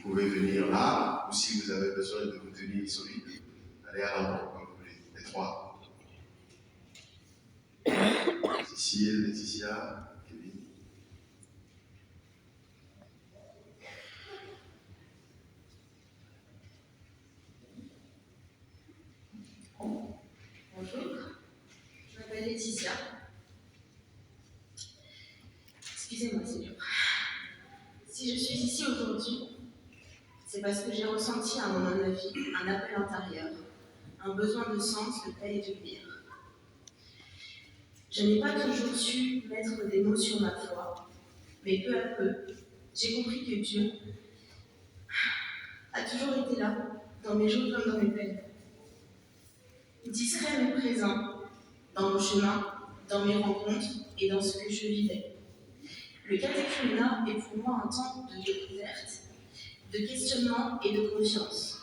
Vous pouvez venir là, ou si vous avez besoin de vous tenir solide, allez à l'avant, comme vous voulez. Les trois. Cécile, Laetitia, Kevin. Bonjour, je m'appelle Laetitia. Excusez-moi, c'est dur. Si je suis ici aujourd'hui, c'est parce que j'ai ressenti à un moment de ma vie un appel intérieur, un besoin de sens, de paix et de lumière. Je n'ai pas toujours su mettre des mots sur ma foi, mais peu à peu, j'ai compris que Dieu a toujours été là, dans mes jours comme dans mes peines. Discret mais présent, dans mon chemin, dans mes rencontres et dans ce que je vivais. Le catéchuménat est pour moi un temps de découverte, de questionnement et de confiance.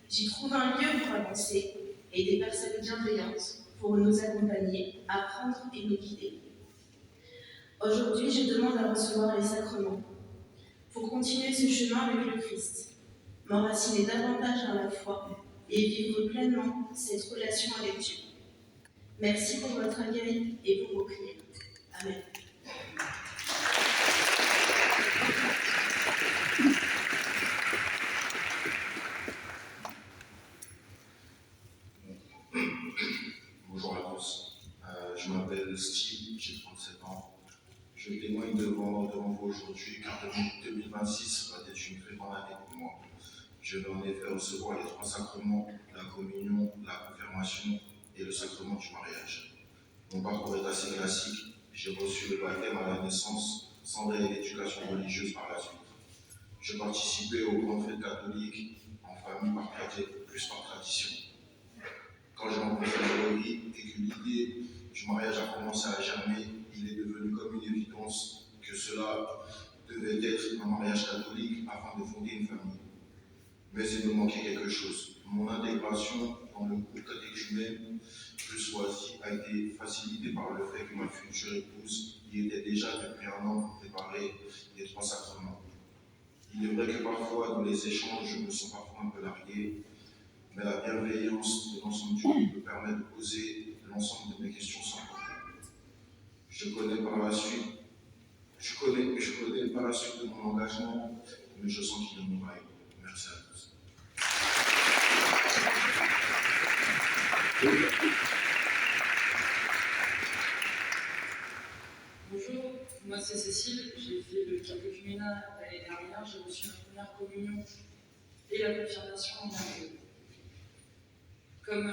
J'y trouve un lieu pour avancer et des personnes bienveillantes pour nous accompagner, apprendre et nous guider. Aujourd'hui, je demande à recevoir les sacrements pour continuer ce chemin avec le Christ, m'enraciner davantage dans la foi et vivre pleinement cette relation avec Dieu. Merci pour votre accueil et pour vos prières. Amen. Bonjour à tous. Je m'appelle Steve, j'ai 37 ans. Je témoigne devant vous aujourd'hui car 2026 va être une très grande année pour moi. Je vais en effet recevoir les trois sacrements, la communion, la confirmation et le sacrement du mariage. Mon parcours est assez classique. J'ai reçu le baptême à la naissance sans réelle éducation religieuse par la suite. Je participais aux grandes fêtes catholiques en famille plus par tradition. Quand j'ai rencontré Grégory et que l'idée du mariage a commencé à germer, il est devenu comme une évidence que cela devait être un mariage catholique afin de fonder une famille. Mais il me manquait quelque chose. Mon intégration dans le groupe catéchumène que je choisis a été facilitée par le fait que ma future épouse y était déjà depuis un an pour préparer les trois sacrements. Il est vrai que parfois, dans les échanges, je me sens parfois un peu largué, mais la bienveillance de l'ensemble du groupe me permet de poser l'ensemble de mes questions sans problème. Je connais par la suite de mon engagement, mais je sens qu'il me vaille. Merci à tous. Bonjour, moi c'est Cécile, j'ai fait le catéchuménat l'année dernière, j'ai reçu ma première communion et la confirmation en dernier. Comme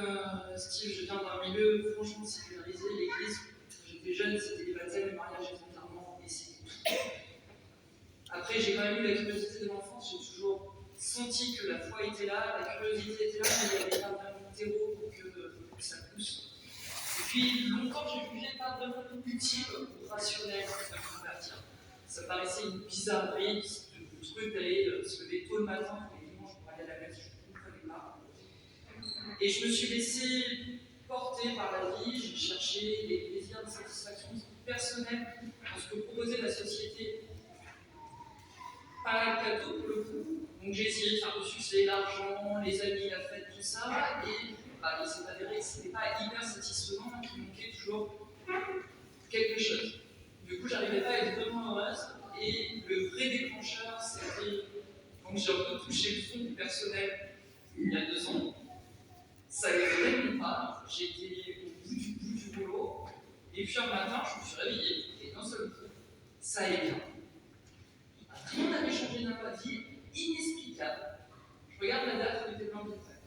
Steve, je viens d'un milieu franchement sécularisé, l'église, quand j'étais jeune, c'était les baptêmes, le mariage et l'enterrement, et c'est tout. Après, j'ai quand même eu la curiosité de l'enfance, j'ai toujours senti que la foi était là, la curiosité était là, mais il n'y avait pas vraiment de terreau pour que ça pousse. Et puis, longtemps, j'ai jugé pas vraiment utile ou rationnel de me convertir. Ça me paraissait une bizarrerie de truc d'aller se lever tôt le matin tous les dimanches pour aller à la messe, je ne comprenais pas. Et je me suis laissée porter par la vie, j'ai cherché des plaisirs de satisfaction personnelle dans ce que proposait la société, pas cadeau pour le coup. Donc j'ai essayé de faire le succès, l'argent, les amis, la fête, tout ça, et il s'est avéré que ce n'était pas hyper satisfaisant, qu'il manquait toujours quelque chose. Du coup, j'arrivais pas à être vraiment heureuse, et le vrai déclencheur, c'était. Donc j'ai un peu touché le fond du personnel il y a 2 ans. Ça allait vraiment pas, j'étais au bout du boulot, et puis un matin, je me suis réveillée, et d'un seul coup, ça allait bien. Rien n'avait changé dans ma vie, inexplicable. Je regarde la date, elle était blanche de fête.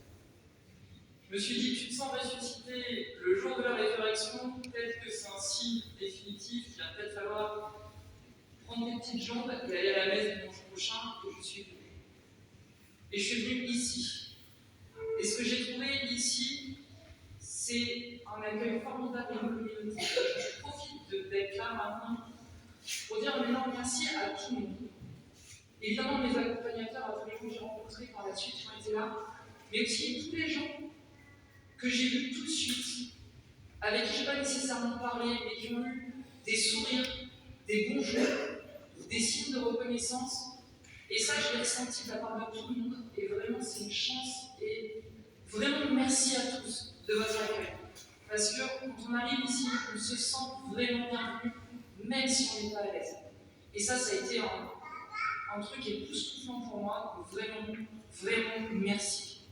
Je me suis dit, tu te sens ressuscité le jour de la résurrection, peut-être que c'est un signe définitif, qu'il va peut-être falloir prendre tes petites jambes et aller à la messe dimanche prochain, et je suis venue. Et je suis venue ici. Et ce que j'ai trouvé ici, c'est un accueil formidable de nos communautés. Je profite d'être là maintenant pour dire un énorme merci à tout le monde. Évidemment, mes accompagnateurs, à tous les gens que j'ai rencontrés par la suite qui ont été là, mais aussi tous les gens que j'ai vus tout de suite, avec qui je n'ai pas nécessairement parlé, mais qui ont eu des sourires, des bonjours, des signes de reconnaissance, Et ça, je l'ai ressenti de la part de tout le monde, et vraiment, c'est une chance, et vraiment merci à tous de votre accueil. Parce que quand on arrive ici, on se sent vraiment bienvenu, même si on n'est pas à l'aise. Et ça a été un truc époustouflant pour moi, donc vraiment merci.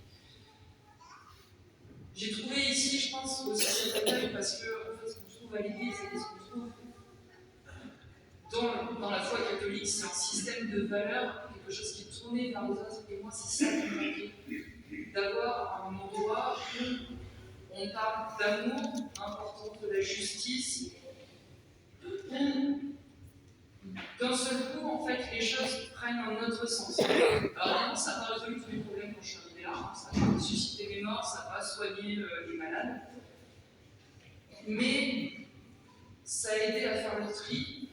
J'ai trouvé ici, je pense, aussi cet accueil parce que, en fait, ce qu'on trouve à l'église et ce qu'on trouve dans la foi catholique, c'est un système de valeurs, quelque chose qui est tourné vers les autres, et moi, c'est ça qui me manquait. D'avoir un endroit où on parle d'amour, important de la justice, où d'un seul coup, en fait, les choses prennent un autre sens. Alors, évidemment, ça n'a pas résolu tous les problèmes quand je suis arrivée là, hein. Ça n'a pas ressuscité les morts, ça n'a pas soigné les malades, mais ça a aidé à faire le tri.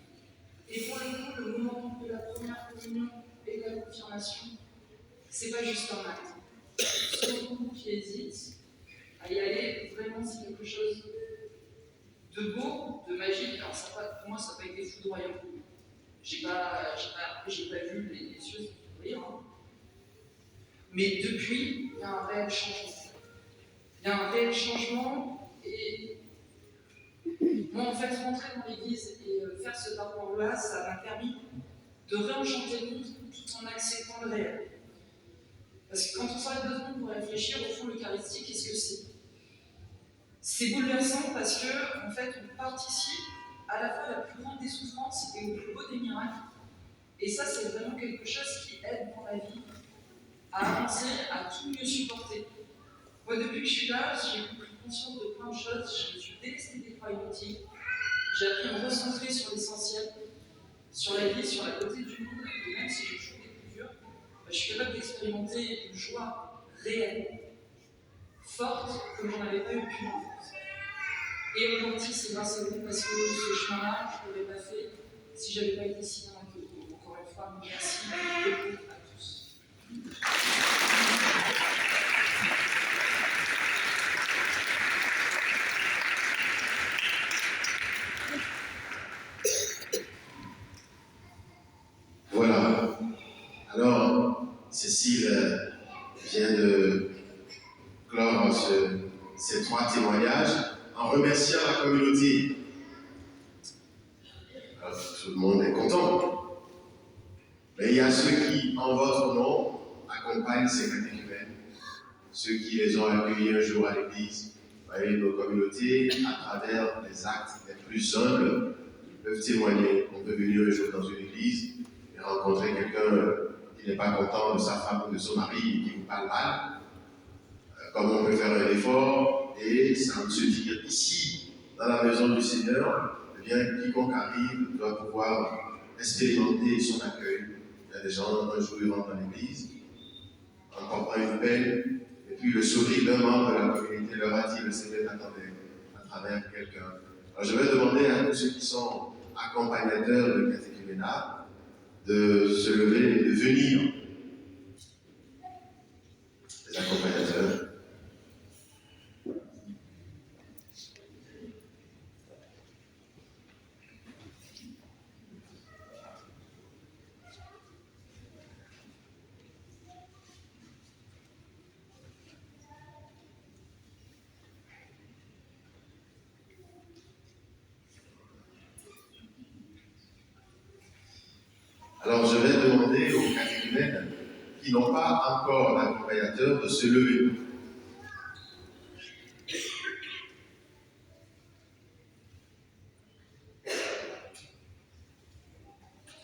Et pour le coup, le moment de la première communion et de la confirmation, c'est pas juste un acte. Pour beaucoup qui hésitent à y aller, vraiment, c'est quelque chose de beau, de magique. Alors, pour moi, ça n'a pas été foudroyant. J'ai pas vu les yeux s'ouvrir. Hein. Mais depuis, il y a un réel changement. Il y a un réel changement et moi, en fait, rentrer dans l'église et faire ce parcours-là, ça m'a permis de réenchanter le monde tout en acceptant le réel. Parce que quand on s'arrête 2 secondes pour réfléchir, au fond, l'Eucharistie, qu'est-ce que c'est? C'est bouleversant parce que, en fait, on participe à la fois à la plus grande des souffrances et au plus beau des miracles. Et ça, c'est vraiment quelque chose qui aide dans la vie à avancer, à tout mieux supporter. Moi, depuis que je suis là, j'ai pris conscience de plein de choses. Je me suis délestée des croix inutiles. J'ai appris à me recentrer sur l'essentiel, sur la vie, sur la beauté du monde. Et même si j'ai toujours des coups durs, je suis capable d'expérimenter une joie réelle, forte, comme j'en avais pas eu depuis l'enfance. Et aujourd'hui, c'est grâce à vous, parce que ce chemin-là, je ne l'aurais pas fait si je n'avais pas été ici dans la vie. Encore une fois, merci beaucoup à tous. Voilà. Alors, Cécile vient de clore ces 3 témoignages en remerciant la communauté. Alors, tout le monde est content. Mais il y a ceux qui, en votre nom, accompagnent ces catéchumènes, ceux qui les ont accueillis un jour à l'église. Vous voyez, nos communautés, à travers les actes les plus humbles, peuvent témoigner. On peut venir un jour dans une église et rencontrer quelqu'un qui n'est pas content de sa femme ou de son mari et qui vous parle mal. Comme on peut faire un effort et sans se dire ici, dans la maison du Seigneur, eh bien, quiconque arrive doit pouvoir expérimenter son accueil. Il y a des gens, un jour, ils rentrent dans l'église, en portant une peine, et puis le sourire d'un membre de la communauté leur a dit, le Seigneur t'attendait à travers quelqu'un. Alors je vais demander à tous ceux qui sont accompagnateurs de catéchuménat de se lever et de venir. Les accompagnateurs. Alors je vais demander aux catéchumènes qui n'ont pas encore d'accompagnateur de se lever.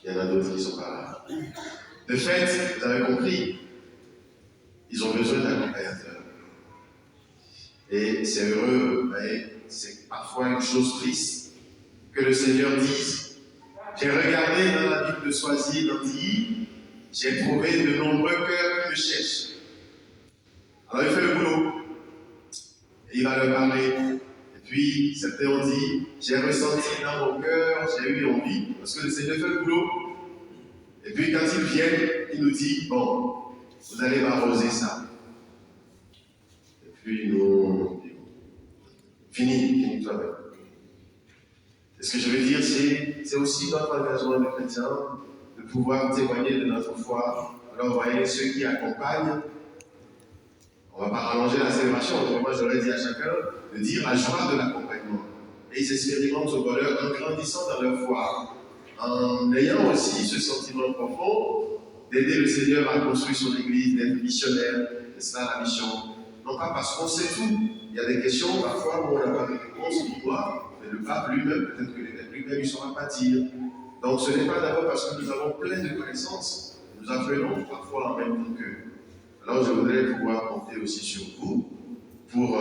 Il y en a d'autres qui ne sont pas là. De fait, vous avez compris, ils ont besoin d'accompagnateurs. Et c'est heureux, mais c'est parfois une chose triste que le Seigneur dise. J'ai regardé dans la Bible de Soisier, d'Antilly, j'ai trouvé de nombreux cœurs qui me cherchent. Alors il fait le boulot, et il va leur parler. Et puis, certains ont dit, j'ai ressenti dans mon cœur, j'ai eu envie, parce que le Seigneur fait le boulot. Et puis quand ils viennent, il nous dit, bon, vous allez m'arroser ça. Et puis nous, fini toi-même. Et ce que je veux dire, c'est aussi notre engagement de chrétien de pouvoir témoigner de notre foi. Alors, vous voyez, ceux qui accompagnent, on ne va pas rallonger la célébration, donc moi j'aurais dit à chacun de dire la joie de l'accompagnement. Et ils expérimentent au bonheur en grandissant dans leur foi, en ayant aussi ce sentiment profond d'aider le Seigneur à construire son Église, d'être missionnaire. C'est ça la mission. Non pas parce qu'on sait tout. Il y a des questions parfois où on n'a pas de réponse, on doit, mais le pape lui-même, peut-être que l'évêque lui-même, il ne saura pas dire. Donc ce n'est pas d'abord parce que nous avons plein de connaissances, nous appelons parfois en même temps qu'eux. Alors je voudrais pouvoir compter aussi sur vous pour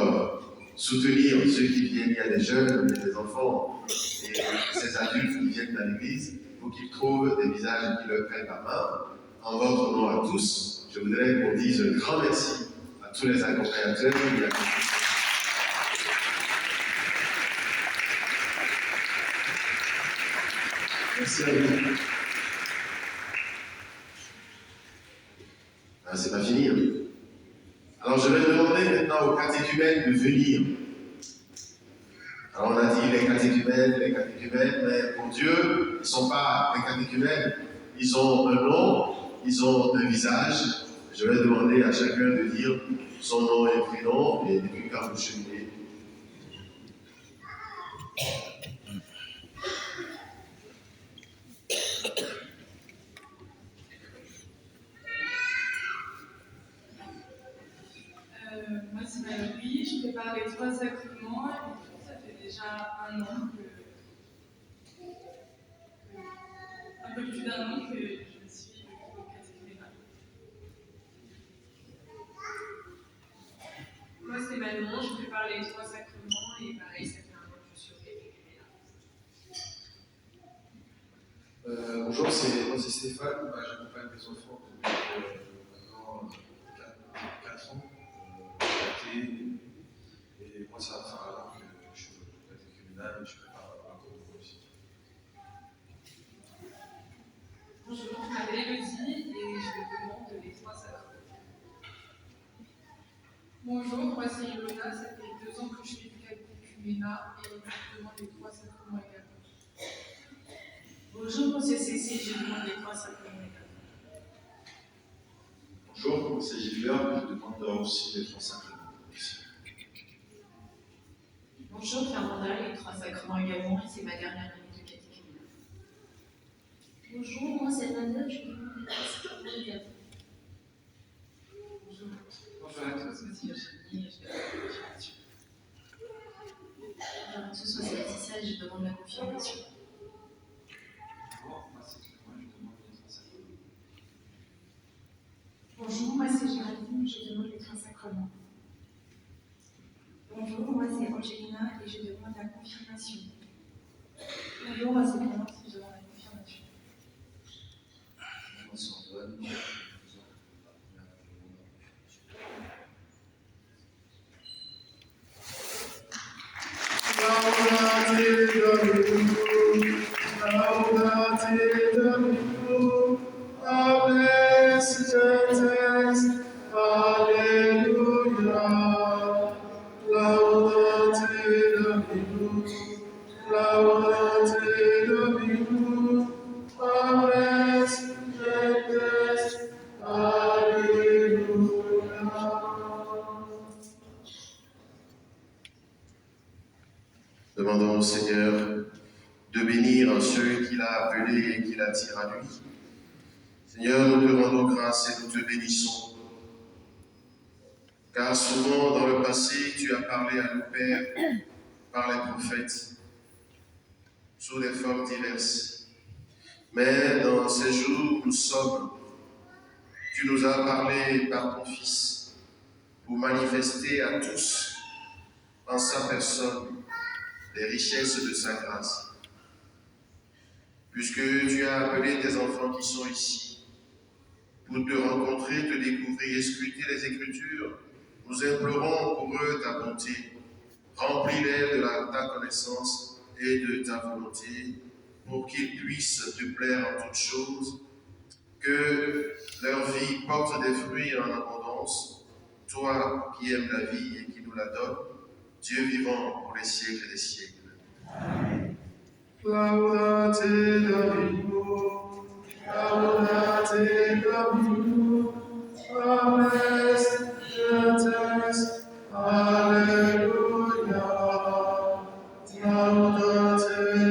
soutenir ceux qui viennent. Il y a des jeunes, il y a des enfants et ces adultes qui viennent dans l'église pour qu'ils trouvent des visages qui leur prennent la main. En votre nom à tous, je voudrais qu'on dise un grand merci à tous les accompagnateurs. Merci à vous. Ah, c'est pas fini. Hein. Alors je vais demander maintenant aux catéchumènes de venir. Alors on a dit les catéchumènes, mais pour Dieu, ils ne sont pas des catéchumènes. Ils ont un nom, ils ont un visage. Je vais demander à chacun de dire son nom et prénom et depuis quand vous cheminez. Moi, c'est Valérie, je prépare les 3 sacrements et ça fait déjà un peu plus d'un an que je suis au catéchuménat. Moi, c'est Manon, je prépare les 3 sacrements et pareil, ça fait un an que je suis au catéchuménat. Bonjour, moi c'est Stéphane, j'accompagne des enfants depuis maintenant 4 ans. Et moi, ça va faire un an que je suis au catéchuménat et je prépare un cours de aussi. Bonjour, je m'appelle Elodie et je demande les 3 sacrements. Bonjour, moi c'est Ilona, ça fait 2 ans que je fais du catéchuménat et je demande les 3 sacrements également. Bonjour, moi c'est Cécile, je demande les 3 sacrements également. Bonjour, c'est Gilbert, je demande aussi les 3 sacrements. Bonjour, Fernanda, les 3 sacrements également, et c'est ma dernière année de catéchuménat. Bonjour, moi c'est Nana, je demande les 3 sacrements également. Bonjour à tous, merci Eugénie et je vais à la confirmation. Bonjour à tous, moi c'est Laetitia et je demande la confirmation. Bonjour, moi c'est Clément, je demande les 3 sacrements. Bonjour, moi c'est Géraldine, je demande les 3 sacrements. Bonjour, moi c'est Angelina et je demande la confirmation. Bonjour, moi c'est Clémence et je demande la confirmation. Moi c'est Antoine, je Demandons au Seigneur de bénir ceux qu'il a appelés et qu'il attire à lui. Seigneur, nous te rendons grâce et nous te bénissons. Car souvent dans le passé, tu as parlé à nos pères par les prophètes, sous des formes diverses. Mais dans ces jours où nous sommes, tu nous as parlé par ton Fils pour manifester à tous, en sa personne, les richesses de sa grâce. Puisque tu as appelé tes enfants qui sont ici, pour te rencontrer, te découvrir et scruter les Écritures, nous implorons pour eux ta bonté. Remplis-les de ta connaissance et de ta volonté, pour qu'ils puissent te plaire en toutes choses, que leur vie porte des fruits en abondance, toi qui aimes la vie et qui nous la donnes, Dieu vivant pour les siècles des siècles. Laudate Domino, Laudate Domino, Ames, Getes, Alleluia. Laudate